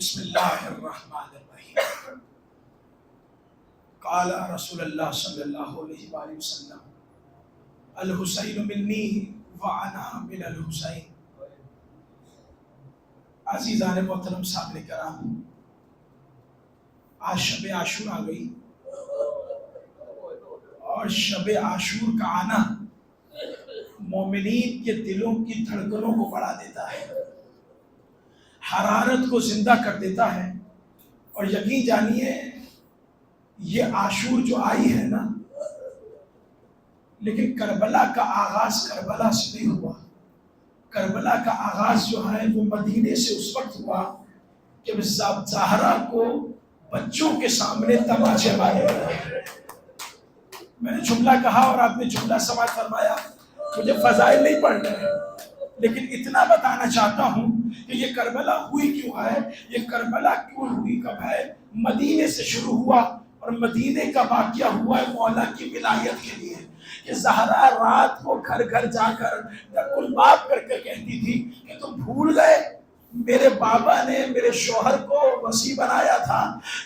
بسم اللہ الرحمن الرحیم۔ قال رسول اللہ صلی اللہ علیہ وآلہ وسلم الحسین منی وانا من الحسین۔ عزیزان محترم سامنے کرام، آج شب عاشور آ گئی اور شب عاشور کا آنا مومنین کے دلوں کی دھڑکنوں کو بڑھا دیتا ہے، حرارت کو زندہ کر دیتا ہے۔ اور یقین جانیے یہ عاشور جو آئی ہے نا، لیکن کربلا کا آغاز کربلا سے نہیں ہوا۔ کربلا کا آغاز جو ہے وہ مدینے سے اس وقت ہوا کہ زہرا کو بچوں کے سامنے تماچے مارے گئے۔ میں نے جملہ کہا اور آپ نے جملہ سماعت فرمایا۔ مجھے فضائل نہیں پڑھنے ہیں، لیکن اتنا بتانا چاہتا ہوں کہ یہ کربلا ہوئی کیوں ہے، یہ کربلا کیوں ہوئی کب ہے۔ مدینے سے شروع ہوا اور مدینے کا واقعہ ہوا ہے مولا کی ولایت کے لیے، کہ زہرا رات کو گھر گھر جا کر دق الباب کر کے کہتی تھی کہ تم بھول گئے میرے بابا نے میرے شوہر کو وصی بنایا تھا،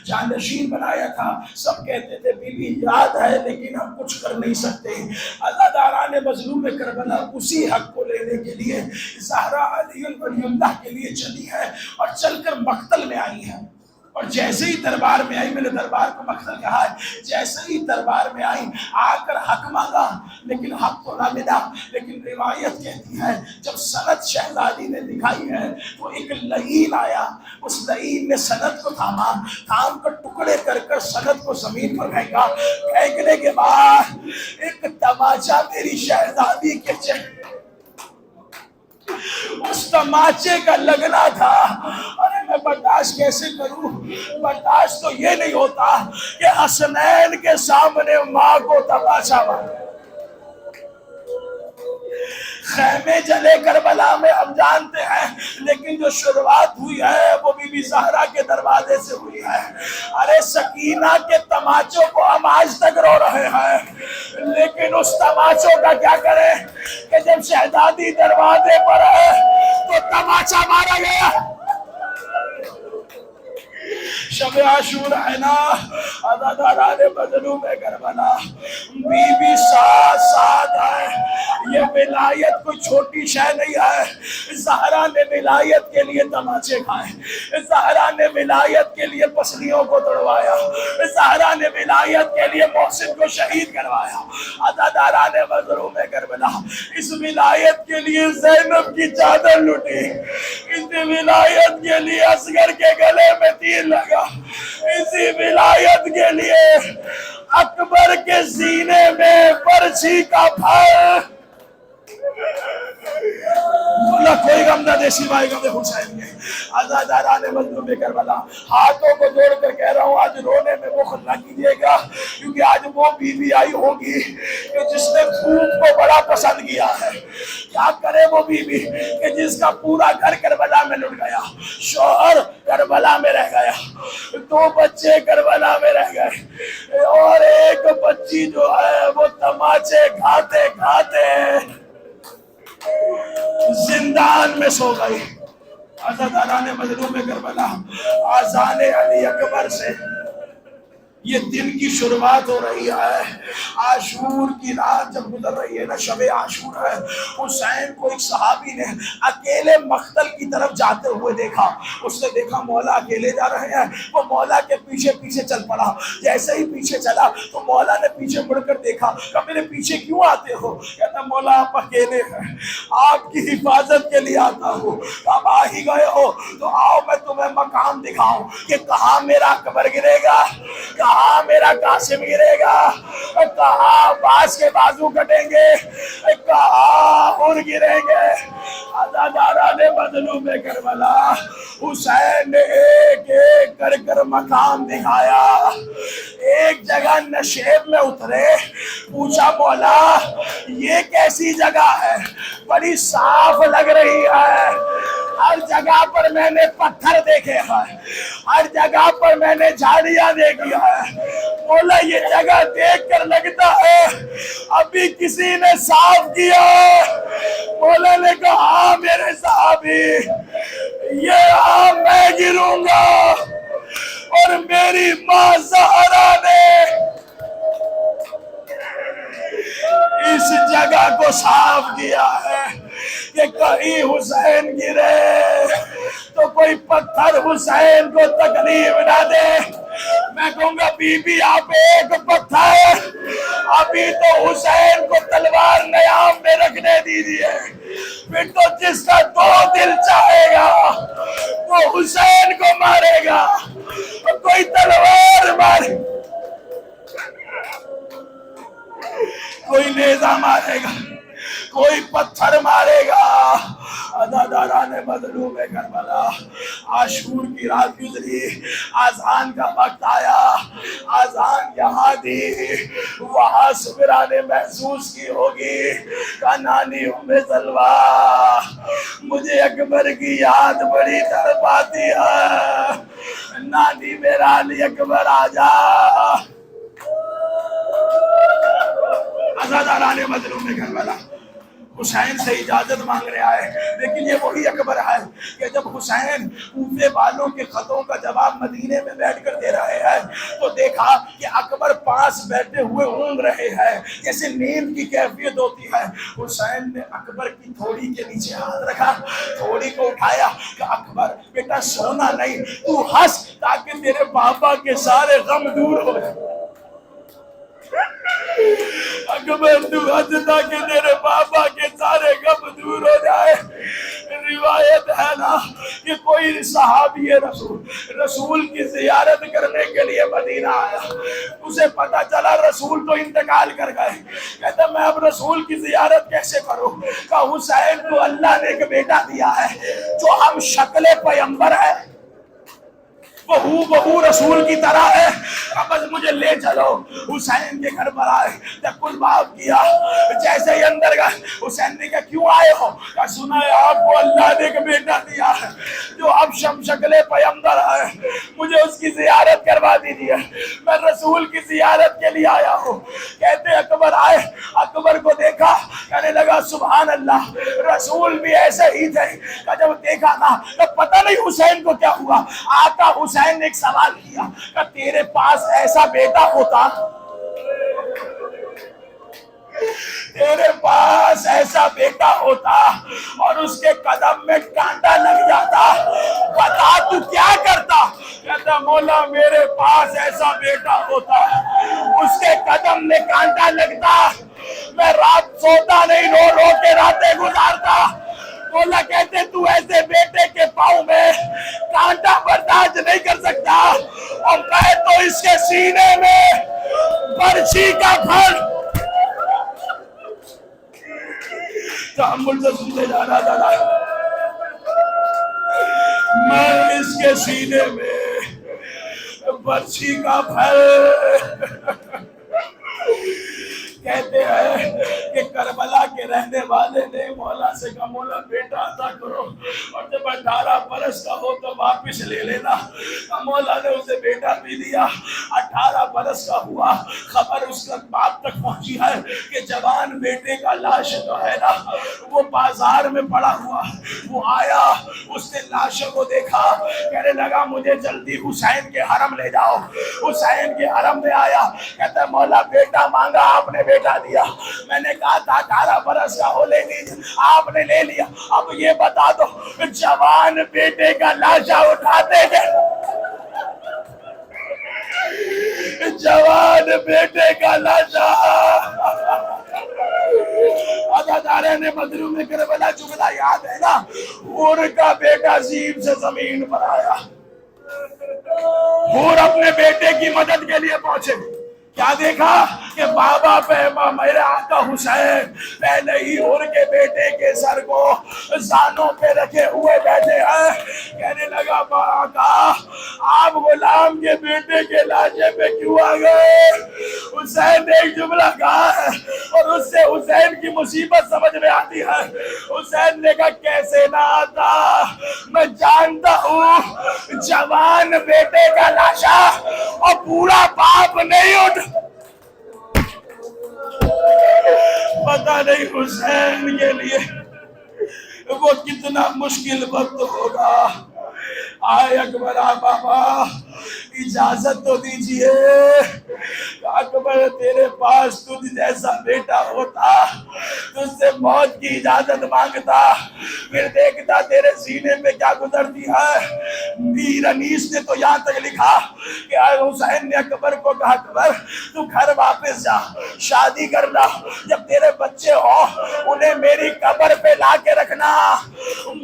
جانشین بنایا تھا۔ سب کہتے تھے بی بی یاد ہے لیکن ہم کچھ کر نہیں سکتے۔ عزاداران مظلوم کربلا اسی حق کو لینے کے لیے زہرا علی ولی اللہ کے لیے چلی ہے اور چل کر مقتل میں آئی ہے۔ اور جیسے ہی دربار میں آئی، میں نے دربار کو مقتل کہا ہے، جیسے ہی دربار میں آئی آ کر حق مانگا لیکن حق تو نہ ملا۔ لیکن روایت کہتی ہے جب سند شہزادی نے دکھائی ہے تو ایک لعین آیا، اس لعین نے سند کو تھام کر ٹکڑے کر کر سند کو زمین پر پھینکا۔ پھینکنے کے بعد ایک تماچا میری شہزادی کے چہرے، اس تماچے کا لگنا تھا۔ ارے میں برداشت کیسے کروں؟ برداشت تو یہ نہیں ہوتا کہ حسنین کے سامنے ماں کو تماچا مارے۔ خیمے جلے کربلا میں ہم جانتے ہیں، لیکن جو شروعات ہوئی ہے وہ بی بی زہرا کے دروازے سے ہوئی ہے۔ ارے سکینہ کے تماچوں کو ہم آج تک رو رہے ہیں، لیکن اس تماچوں کا کیا کریں کہ جب شہزادی دروازے پر ہے تو تماچا مارا گیا۔ شب عاشور ہے نا، عزاداران مظلوم کربلا، بی بی ساتھ ہے۔ یہ ولایت کوئی چھوٹی شے نہیں ہے۔ زہرا نے ولایت کے لیے تماچے کھائے، زہرا نے ولایت کے لیے پسلیوں کو توڑوایا، زہرا نے ولایت کے لیے محسن کو شہید کروایا۔ عزاداران مظلوم کربلا، اس ولایت کے لیے زینب کی چادر لٹی، اس ولایت کے لیے اصغر کے گلے میں تیر لگا، اسی ولایت کے لیے اکبر کے سینے میں برچھی کا پھل۔ مولا کوئی غم نہ دے سوائے غم حسین کے۔ عزاداران مظلوم کربلا، ہاتھوں کو جوڑ کر کہہ رہا ہوں آج رونے میں بخل نہ کیجیے گا، کیونکہ آج وہ بیوی آئی ہوگی کہ جس نے دھوپ کو بڑا پسند کیا ہے۔ کیا کرے وہ بیوی کہ جس کا پورا گھر کربلا میں لٹ گیا، شوہر کربلا میں رہ گیا، 2 بچے کربلا میں رہ گئے، اور ایک بچی جو ہے وہ تماچے کھاتے کھاتے زندان میں سو گئی۔ عزاداران مظلوم کربلا، آذان علی اکبر سے یہ دن کی شروعات ہو رہی ہے۔ عاشور کی رات جب گزر رہی ہے نا، شب عاشور ہے، حسین کو ایک صحابی نے اکیلے مقتل کی طرف جاتے ہوئے دیکھا۔ اس نے دیکھا مولا اکیلے جا رہے ہیں، وہ مولا کے پیچھے پیچھے چل پڑا۔ جیسے ہی پیچھے چلا تو مولا نے پیچھے مڑ کر دیکھا کہ میرے پیچھے کیوں آتے ہو؟ کہتا مولا آپ اکیلے ہیں، آپ کی حفاظت کے لیے آتا ہوں۔ اب آ ہی گئے ہو تو آؤ میں تمہیں مقام دکھاؤں کہ کہاں میرا اکبر گرے گا، کہاں میرا قاسم گرے گا، کہاں عباس کے بازو کٹیں گے، کہاں اور گریں گے۔ عزاداران مظلوم کربلا، حسین نے ایک ایک کر کر مقام دکھایا۔ ایک جگہ نشیب میں اترے، پوچھا مولا یہ کیسی جگہ ہے؟ بڑی صاف لگ رہی ہے، ہر جگہ پر میں نے پتھر دیکھے ہیں، ہر جگہ پر میں نے جھاڑیاں دیکھی ہے۔ مولا یہ جگہ دیکھ کر لگتا ہے ابھی کسی نے صاف کیا۔ مولا نے کہا میرے صحابی، یہ میں گروں گا میری ماں زہرا نے اس جگہ کو صاف کیا ہے کہ کہیں حسین گرے تو کوئی پتھر حسین کو تکلیف نہ دے. میں کہوں گا بی بی آپ ایک پتھر ابھی تو حسین کو تلوار نیام میں رکھنے دیجیے, پھر تو جس کا دو دل چاہے گا وہ حسین کو مارے گا, کوئی تلوار مارے, کوئی نیزہ مارے گا, کوئی پتھر مارے گا. عزاداران مظلوم کربلا, عاشور کی رات گزری, آذان کا وقت آیا, آذان یہاں دی, وہاں سبرا نے محسوس کی ہوگی کہ نانی ام سلوہ مجھے اکبر کی یاد بڑی تڑپاتی ہے, نانی میرا علی اکبر آجا. عزاداران مظلوم کربلا حسین سے اجازت مانگ رہے آئے, لیکن یہ وہی اکبر ہے کہ جب حسین کوفے والوں کے خطوں کا جواب مدینے میں بیٹھ کر دے رہے ہیں تو دیکھا کہ اکبر پاس بیٹھے ہوئے اونگ رہے ہیں جیسے نیند کی کیفیت ہوتی ہے. حسین نے اکبر کی تھوڑی کے نیچے ہاتھ رکھا, تھوڑی کو اٹھایا کہ اکبر بیٹا سونا نہیں, تو ہنس تاکہ تیرے بابا کے سارے غم دور ہو جائیں. اکبر تو ہنستا کہ تیرے بابا کے سارے غم دور ہو جائے. روایت ہے نا کہ کوئی صحابی رسول کی زیارت کرنے کے لیے مدینہ آیا, اسے پتا چلا رسول تو انتقال کر گئے, کہتا میں اب رسول کی زیارت کیسے کروں, کہ حسین کو اللہ نے ایک بیٹا دیا ہے جو ہم شکل پیغمبر ہے, بہو رسول کی طرح ہے, اب بس مجھے لے چلو. حسین کے گھر پر آئے, جب کل بات کیا, جیسے ہی اندر گئے حسین نے کہا کیوں آئے ہو, کہا سنا ہے آپ کو اللہ نے ایک بیٹا دیا ہے جو اب شکل پیغمبر ہے, مجھے اس کی زیارت کروا دیجیے, میں رسول کی زیارت کے لیے آیا ہوں. کہتے اکبر آئے, اکبر کو دیکھا, کہنے لگا سبحان اللہ, رسول بھی ایسے ہی تھے. جب دیکھا نا تو پتہ نہیں حسین کو کیا ہوا. آقا حسین نے ایک سوال کیا کہ تیرے پاس ایسا بیٹا ہوتا, تیرے پاس ایسا بیٹا ہوتا اور اس کے قدم میں کانٹا لگ جاتا, بتا تو کیا کرتا. کہتا مولا میرے پاس ایسا بیٹا ہوتا, اس کے قدم میں کانٹا لگتا, میں رات سوتا نہیں, رو رو کے راتیں گزارتا. مولا کہتے تو ایسے بیٹے کے پاؤں میں کانٹا برداشت نہیں کر سکتا, اور میں تو اس کے سینے میں برچھی کا پھل. تحمل سے سنتے جانا دادا, میں اس کے سینے میں برچھی کا پھل. کہتے ہیں کہ کربلا کے رہنے والے نے مولا سے کہا مولا بیٹا عطا کرو, اور جب 18 برس کا ہو تو واپس لے لینا. مولا نے اسے بیٹا بھی دیا, 18 برس کا ہوا. خبر اس وقت باپ تک پہنچی ہے کہ جوان بیٹے کا لاش جو ہے نا وہ بازار میں پڑا ہوا. وہ آیا, اس نے لاشوں کو دیکھا, کہنے لگا مجھے جلدی حسین کے حرم لے جاؤ. حسین کے حرم میں آیا, کہتا ہے مولا بیٹا مانگا آپ نے بیٹا دیا, میں نے کہا تھا 18 برس کا ہو لے لیجیے, آپ نے لے لیا. اب یہ بتا دو جوان بیٹے کا لاشا اٹھاتے گئے, جوان بیٹے کا لاشا. عزادارے نے مظلوم کربلا جملہ یاد ہے نا, حور کا بیٹا عظیم سے زمین پر آیا. حور اپنے بیٹے کی مدد کے لیے پہنچے, کیا دیکھا کہ بابا پہ میرے آقا حسین پہلے ہی حور کے بیٹے کے سر کو زانوں پہ رکھے ہوئے بیٹھے ہیں. کہنے لگا آقا آپ غلام کے بیٹے کے لاشے پہ کیوں آ گئے. حسین نے ایک جملہ کہا ہے اور اس سے حسین کی مصیبت سمجھ میں آتی ہے. حسین نے کہا کیسے نہ آتا, میں جانتا ہوں جوان بیٹے کا لاشا اور پورا باپ نہیں اٹھ. پتہ نہیں حسین کے لیے وہ کتنا مشکل وقت ہوگا. آئے اکبر بابا, اجازت تو دیجیے. اکبر تیرے پاس تجھ جیسا بیٹا ہوتا تجھ سے موت کی اجازت مانگتا, پھر دیکھتا تیرے سینے میں کیا گزرتی ہے. میر انیس نے تو یہاں تک لکھا کہ حسین نے اکبر کو کہا اکبر تو گھر واپس جا, شادی کرنا, جب تیرے بچے ہو انہیں میری قبر پہ لا کے رکھنا,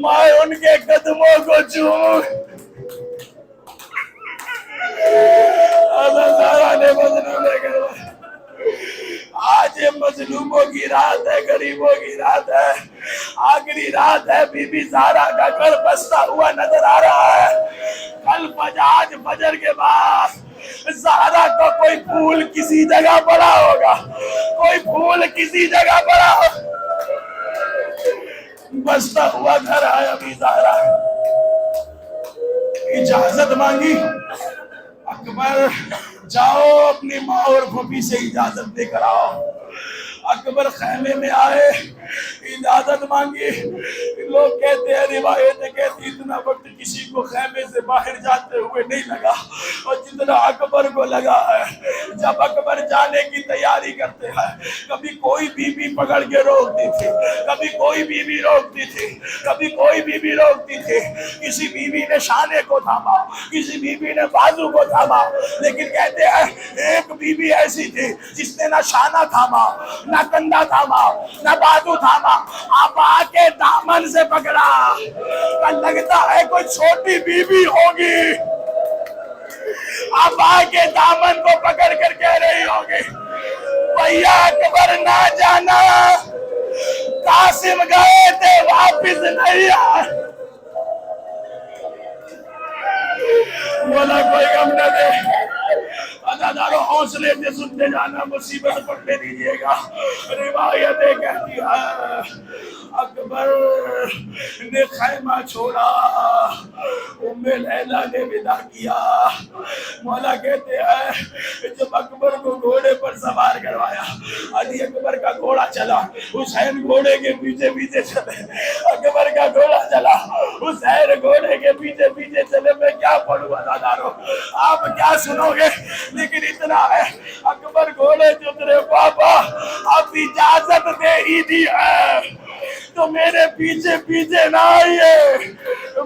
میں ان کے قدموں کو چوموں. آج مظلوموں کی رات ہے, غریبوں کی رات ہے, آخری رات ہے. بی بی زہرا کا گھر بستا ہوا نظر آ رہا ہے. کل آج فجر کے بعد زہرا کا کوئی پھول کسی جگہ پڑا ہوگا, کوئی پھول کسی جگہ پڑا ہوگا. بستا ہوا گھر آیا بی زہرا, اجازت مانگی. اکبر جاؤ اپنی ماں اور پھوپھی سے اجازت دے کر آؤ. اکبر خیمے میں آئے, اجازت مانگی. لوگ کہتے ہیں, روایتیں کہتی اتنا وقت کسی کو خیمے سے باہر جاتے ہوئے نہیں لگا اور جتنا اکبر کو لگا ہے. جب اکبر جانے کی تیاری کرتے ہیں, کبھی کوئی بی بی پکڑ کے روکتی تھی, کبھی کوئی بی بی روکتی تھی, کبھی کوئی بی بی روکتی تھی. کسی بی بی نے شانے کو تھاما, کسی بی بی نے بازو کو تھاما, لیکن کہتے ہیں ایک بی بی ایسی تھی جس نے نہ شانہ تھاما, نہ کندھا تھاما, نہ بازو تھاما, آبا کے دامن سے پکڑا. لگتا ہے کوئی چھوٹی بی بی ہوگی, آبا کے دامن کو پکڑ کر کہہ رہی ہوگی بھیا اکبر نہ جانا, قاسم گئے تھے واپس نہیں آئے. بولا کوئی غم نہ دے, ادادارو حوصلے سے سنتے جانا, مصیبت پڑھنے دیجیے گا. روایتیں کہتی ہے اکبر نے خیمہ چھوڑا, ام لیلہ نے ودا کیا. مولا کہتے ہیں جب اکبر کو گھوڑے پر سوار کروایا, علی اکبر کا گھوڑا چلا, حسین گھوڑے کے پیچھے پیچھے چلے. اکبر کا گھوڑا چلا, حسین گھوڑے کے پیچھے پیچھے چلے. میں کیا پڑھوں ادادارو, آپ کیا سنو گے, لیکن اتنا ہے اکبر گھوڑے سے اترے. بابا اب اجازت دے ہی دی ہے تو میرے پیچھے پیچھے نہ آئیے,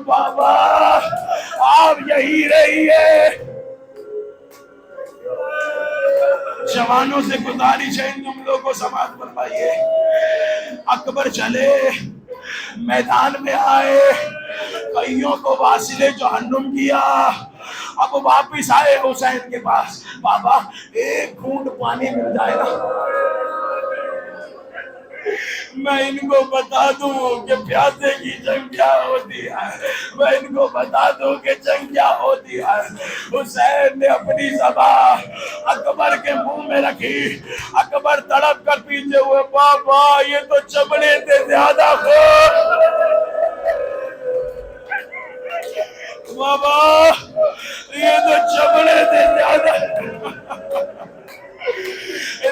بابا آپ یہی رہیے. جوانوں سے گزارش ہے ان جملوں کو سماعت فرمائیے. اکبر چلے, میدان میں آئے, کئیوں کو واصل جہنم کیا. اب واپس آئے حسین کے پاس, بابا ایک گھونٹ پانی مل جائے نا, میں ان کو بتا دوں کہ پیاسے کی جنگ کیا ہوتی ہے, میں ان کو بتا دوں کہ جنگ کیا ہوتی ہے. حسین نے اپنی زبان اکبر کے منہ میں رکھی. اکبر تڑپ کر پیچھے ہوئے, بابا یہ تو چمڑے سے زیادہ بابا یہ تو چمڑے سے زیادہ.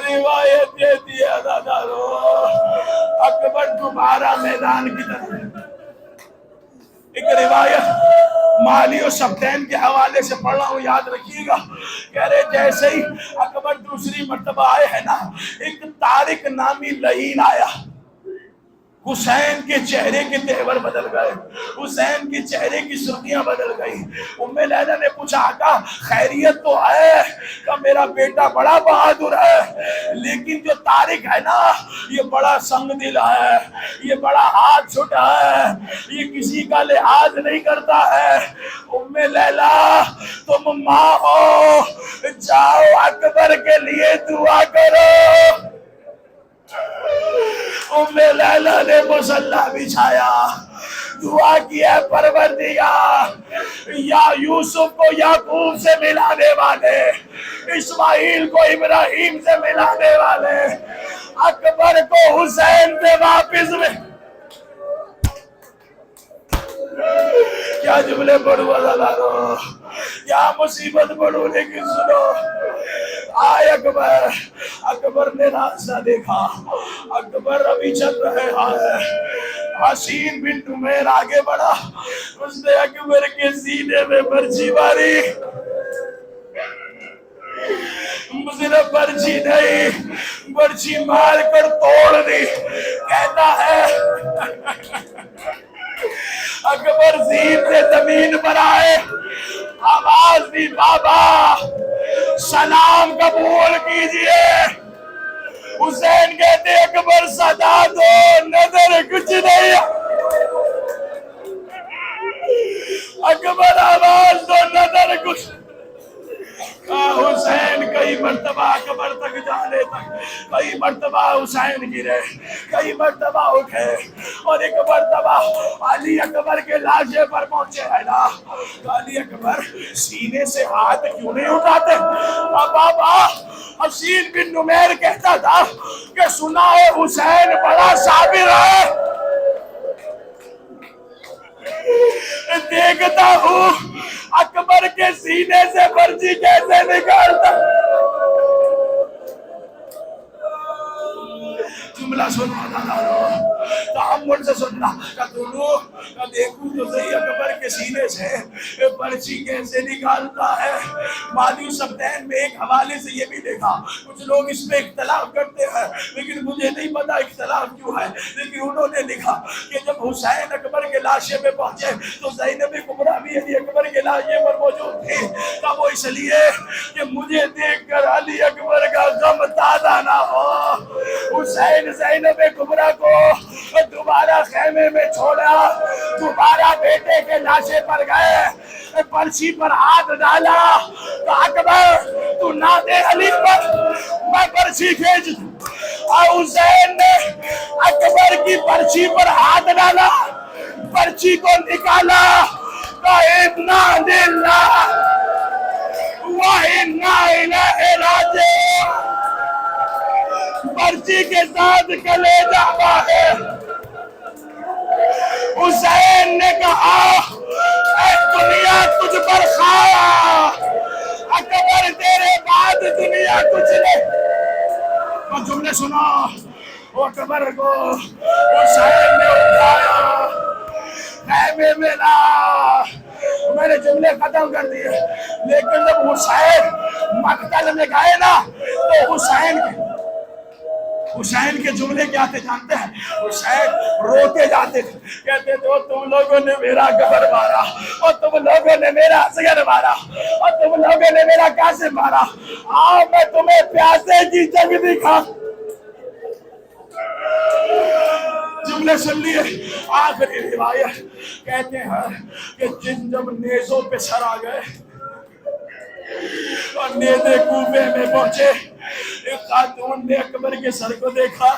روایت دیتی ہے دادارو اکبر دوبارہ میدان کی طرف. ایک روایت مالی و سبتین کے حوالے سے پڑھ رہا ہوں, یاد رکھیے گا. کہہ رہے جیسے ہی اکبر دوسری مرتبہ آئے ہیں نا, ایک طارق نامی لعین آیا. حسین کے چہرے کے تیور بدل گئے, حسین کے چہرے کی سرخیاں بدل گئی. ام لیلہ نے پوچھا آقا خیریت تو ہے, کہ میرا بیٹا بڑا بہادر ہے, لیکن جو طارق ہے نا یہ بڑا سنگ دل ہے, یہ بڑا ہاتھ چھوٹا ہے, یہ کسی کا لحاظ نہیں کرتا ہے. ام لیلہ تم ماں ہو, جاؤ اکبر کے لیے دعا کرو. ام لیلہ نے مصلی بچھایا, دعا کی ہے پروردگار یا یوسف کو یعقوب سے ملانے والے, اسماعیل کو ابراہیم سے ملانے والے, اکبر کو حسین سے واپس میں. کیا جملے پڑھوں ادادارو, کیا مصیبت پڑھوں, لیکن سنو. آئے اکبر, اکبر نے راستہ دیکھا, اکبر ابھی چل رہے ہیں. حسین بنت عمیر آگے بڑھا, اس نے اکبر کے سینے میں برچی ماری. اس نے برچی نہیں، برچی مار کر توڑ دی. کہتا ہے اکبر زین سے زمین پر آئے، آواز دی بابا سلام قبول کیجئے. حسین کہتے اکبر صدا دو، نظر کچھ نہیں. اکبر آواز دو، نظر کچھ. حسین کئی مرتبہ قبر تک جانے تک، کئی مرتبہ حسین گرے، کئی مرتبہ اٹھے، اور ایک مرتبہ علی اکبر کے لاشے پر پہنچے. ہے نا علی اکبر سینے سے ہاتھ کیوں نہیں اٹھاتے؟ بابا حسین بن نمیر کہتا تھا کہ سنا ہے حسین بڑا صابر ہے. دیکھتا ہوں اکبر کے سینے سے برچی کیسے نکالتا. جملہ سننا تحمل سے سننا. دیکھوں تو صحیح اکبر کے سینے سے برچی کیسے نکالتا ہے. مالی سبتین میں ایک حوالے سے یہ بھی دیکھا، کچھ لوگ اس میں اختلاف کرتے ہیں لیکن مجھے نہیں پتا اختلاف کیوں ہے، لیکن انہوں نے لکھا کہ جب حسین اکبر کے لاشے میں پہنچے تو زینب کبریٰ بھی علی اکبر کے لاشے پر موجود تھی. تب وہ اس لیے کہ مجھے دیکھ کر علی اکبر کا غم تازہ نہ ہو. حسین زینب کبریٰ کو دوبارہ خیمے میں چھوڑا، دوبارہ بیٹے کے لاشے پر گئے، پرچی پر ہاتھ ڈالا. تو اکبر تو نہ دے علی پر، میں پرچی کھینچ دوں. اور حسین نے اکبر کی پرچی پر ہاتھ ڈالا، پرچی کو نکالا. تو اِنَّا لِلَّهِ وَإِنَّا إِلَيْهِ رَاجِعُونَ. پرچی کے ساتھ کلیجہ باہر. حسین نے کہا اے دنیا تجھ پر خواہ، اکبر تیرے بعد دنیا کچھ نہیں. تو جملے سنا. وہ اکبر کو حسین نے اٹھایا، خیمے میں لا. میں نے جملے ختم کر دیے، لیکن جب حسین مقتل میں گئے نا تو حسین کے جملے کیا تھے جانتے ہیں؟ حسین روتے جاتے تھے، کہتے تھے تم لوگوں نے میرا قبر مارا، اور تم لوگوں نے میرا اصغر مارا، اور تم لوگوں نے میرا قاسم مارا. آؤ میں تمہیں پیاسے کی جنگ دکھا. جملے سن لیے. آخری روایت کہتے ہیں کہ جن جب نیزوں پہ سر آ گئے اور نیزے کوفے میں پہنچے، ایک خاتون نے اکبر کے سر کو دیکھا.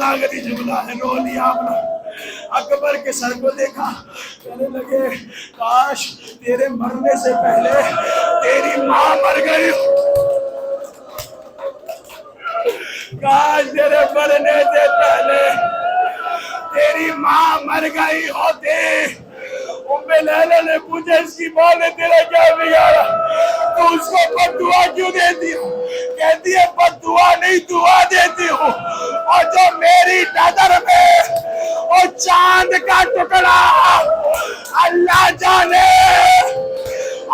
آخری جملہ ہے، رو لیا آپ نے. اکبر کے سر کو دیکھا، کہنے لگے کاش تیرے مرنے سے پہلے تیری ماں مر گئی، کاش تیرے مرنے سے پہلے تیری ماں مر گئی ہوتی. ام لیلہ نے پوچھا اس کی ماں نے تیرا کیا بگاڑا، تو اس کو بد دعا کیوں دیتی ہوں؟ کہتی ہے بد دعا نہیں دعا دیتی ہوں. اور جو میری نظر میں وہ چاند کا ٹکڑا، اللہ جانے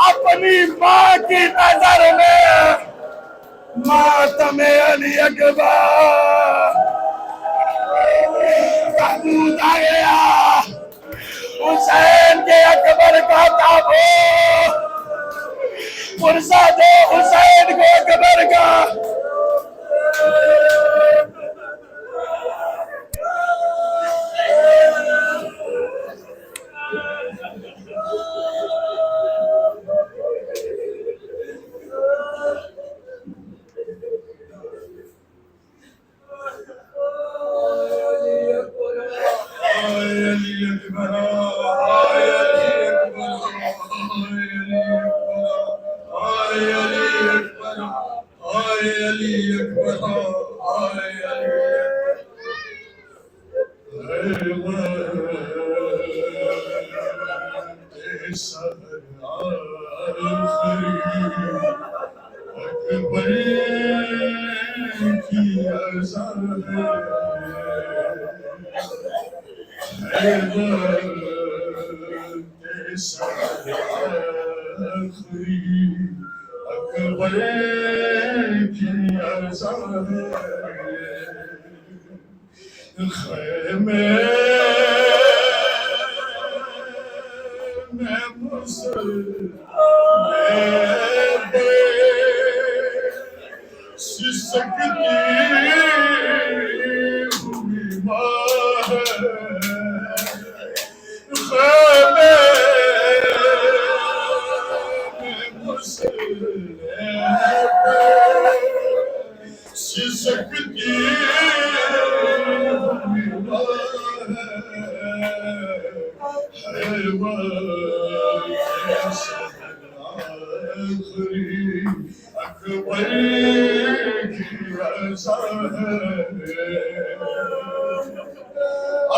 اپنی ماں کی نظر میں ماتم علی اکبر تابوت آ گیا. حسین کے اکبر کا تابوت، پرسہ دو حسین کو اکبر کا.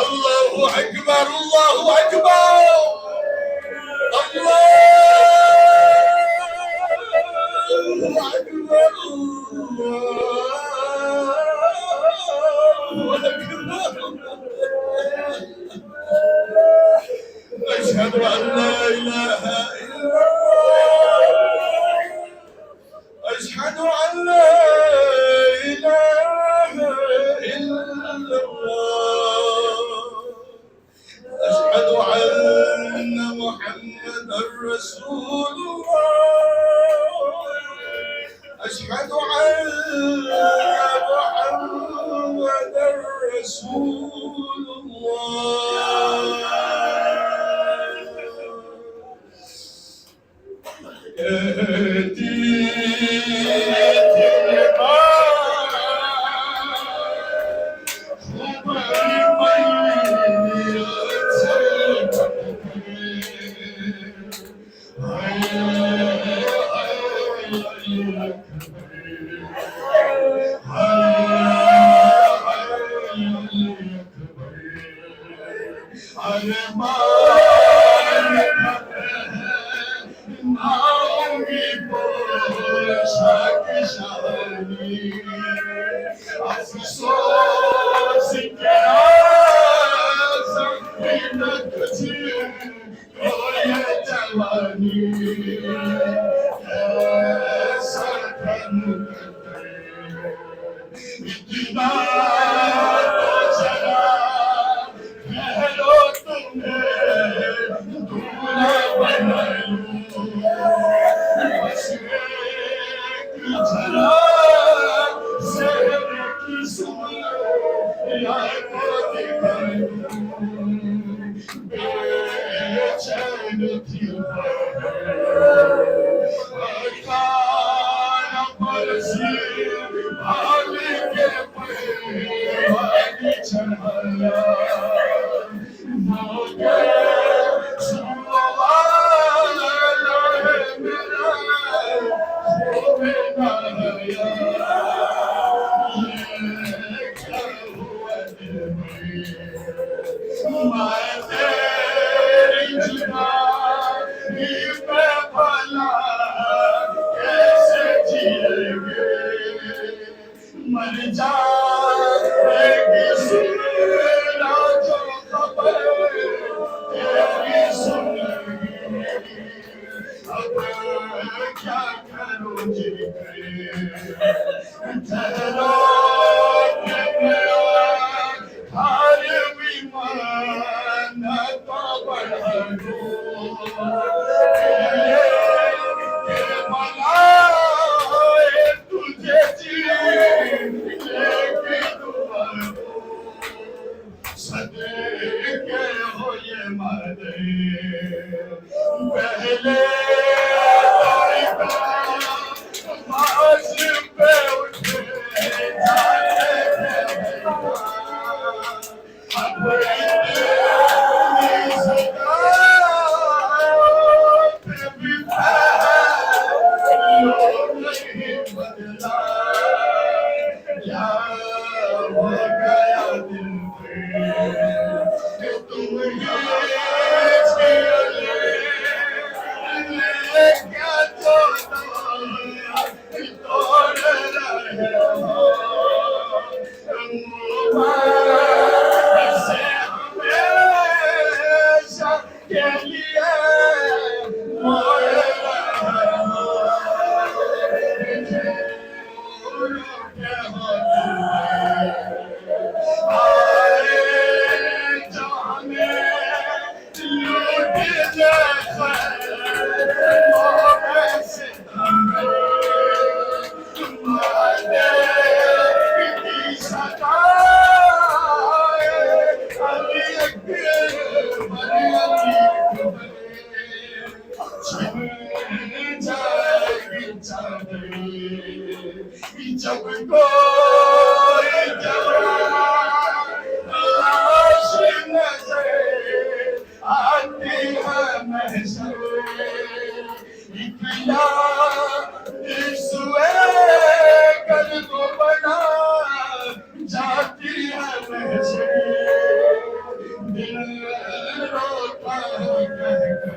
الله أكبر الله أكبر الله أكبر الله أكبر أشهد أن لا إله إلا الله أشهد أن لا إله إلا الله أشهد أن محمدا رسول الله أشهد أن محمدا رسول الله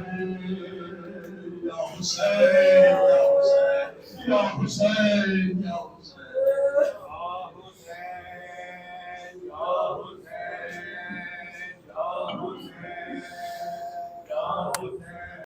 حسین یا حسین یا حسین یا حسین یا حسین